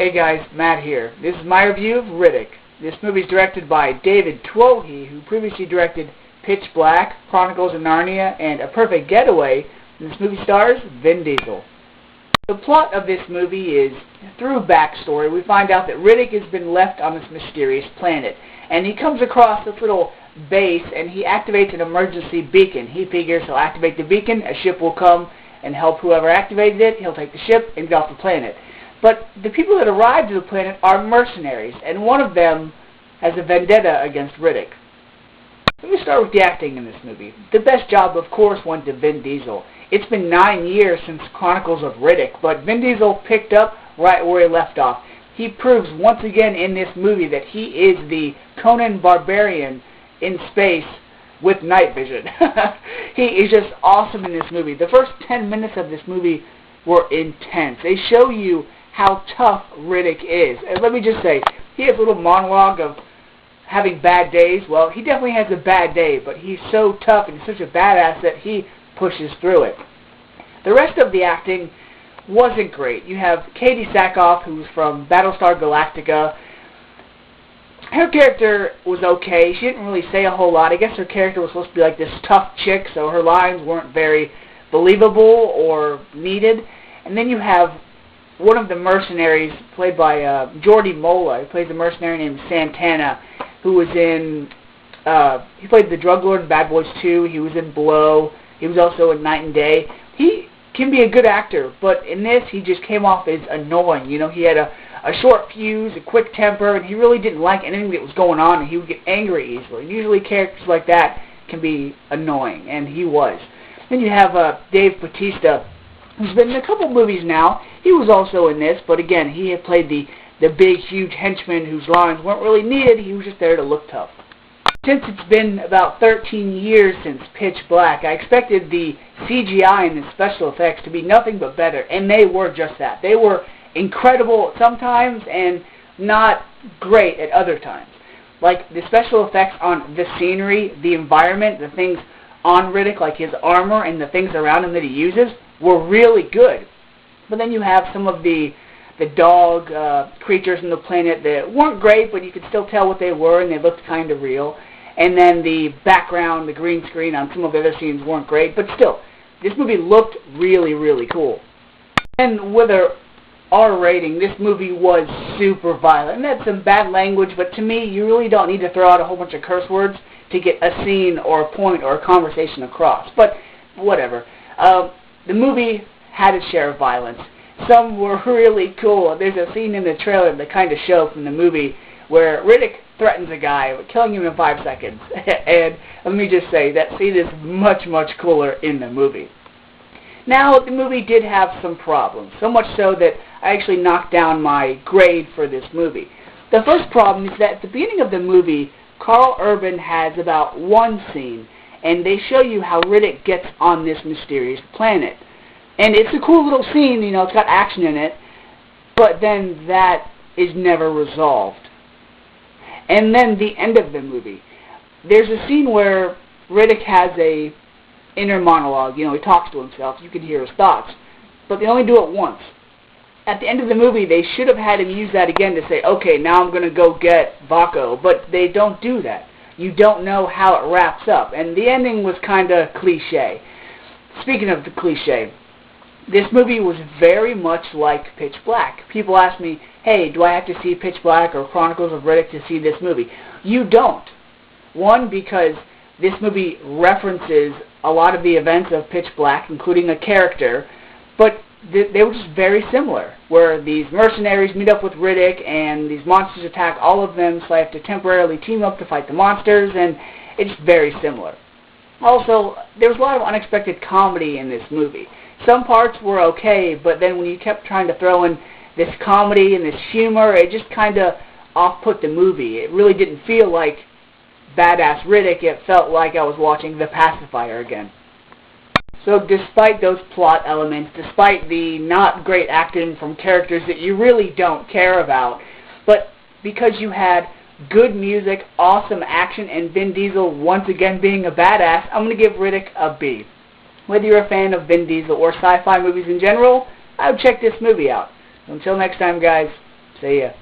Hey guys, Matt here. This is my review of Riddick. This movie is directed by David Twohy, who previously directed Pitch Black, Chronicles of Narnia, and A Perfect Getaway. And this movie stars Vin Diesel. The plot of this movie is, through backstory, we find out that Riddick has been left on this mysterious planet. And he comes across this little base and he activates an emergency beacon. He figures he'll activate the beacon, a ship will come and help whoever activated it, he'll take the ship and get off the planet. But the people that arrive to the planet are mercenaries, and one of them has a vendetta against Riddick. Let me start with the acting in this movie. The best job, of course, went to Vin Diesel. It's been 9 years since Chronicles of Riddick, but Vin Diesel picked up right where he left off. He proves once again in this movie that he is the Conan Barbarian in space with night vision. He is just awesome in this movie. The first 10 minutes of this movie were intense. They show you how tough Riddick is. And let me just say, he has a little monologue of having bad days. Well, he definitely has a bad day, but he's so tough and such a badass that he pushes through it. The rest of the acting wasn't great. You have Katie Sackhoff, who's from Battlestar Galactica. Her character was okay. She didn't really say a whole lot. I guess her character was supposed to be like this tough chick, so her lines weren't very believable or needed. And then you have one of the mercenaries, played by Jordi Mola. He plays a mercenary named Santana, who was in, he played the drug lord in Bad Boys 2. He was in Blow. He was also in Night and Day. He can be a good actor, but in this, he just came off as annoying. You know, he had a short fuse, a quick temper, and he really didn't like anything that was going on, and he would get angry easily. And usually characters like that can be annoying, and he was. Then you have Dave Bautista, who's been in a couple movies now. He was also in this, but again, he had played the big, huge henchman whose lines weren't really needed. He was just there to look tough. Since it's been about 13 years since Pitch Black, I expected the CGI and the special effects to be nothing but better, and they were just that. They were incredible sometimes and not great at other times. Like the special effects on the scenery, the environment, the things on Riddick, like his armor and the things around him that he uses, were really good. But then you have some of the dog creatures on the planet that weren't great, but you could still tell what they were, and they looked kind of real. And then the background, the green screen on some of the other scenes weren't great, but still, this movie looked really, really cool. And with a R rating, this movie was super violent. And that's some bad language, but to me, you really don't need to throw out a whole bunch of curse words to get a scene or a point or a conversation across. But whatever. The movie had its share of violence. Some were really cool. There's a scene in the trailer that kind of show from the movie where Riddick threatens a guy, killing him in 5 seconds. And let me just say, that scene is much, much cooler in the movie. Now, the movie did have some problems, so much so that I actually knocked down my grade for this movie. The first problem is that at the beginning of the movie, Carl Urban has about one scene, and they show you how Riddick gets on this mysterious planet. And it's a cool little scene, you know, it's got action in it, but then that is never resolved. And then the end of the movie, there's a scene where Riddick has a inner monologue, you know, he talks to himself, you can hear his thoughts, but they only do it once. At the end of the movie, they should have had him use that again to say, okay, now I'm going to go get Vaco, but they don't do that. You don't know how it wraps up, and the ending was kind of cliche. Speaking of the cliche, this movie was very much like Pitch Black. People ask me, hey, do I have to see Pitch Black or Chronicles of Riddick to see this movie? You don't. One, because this movie references a lot of the events of Pitch Black, including a character, but they were just very similar, where these mercenaries meet up with Riddick and these monsters attack all of them, so I have to temporarily team up to fight the monsters, and it's very similar. Also, there was a lot of unexpected comedy in this movie. Some parts were okay, but then when you kept trying to throw in this comedy and this humor, it just kind of off-put the movie. It really didn't feel like badass Riddick. It felt like I was watching The Pacifier again. So despite those plot elements, despite the not great acting from characters that you really don't care about, but because you had good music, awesome action, and Vin Diesel once again being a badass, I'm going to give Riddick a B. Whether you're a fan of Vin Diesel or sci-fi movies in general, I would check this movie out. Until next time, guys, See ya.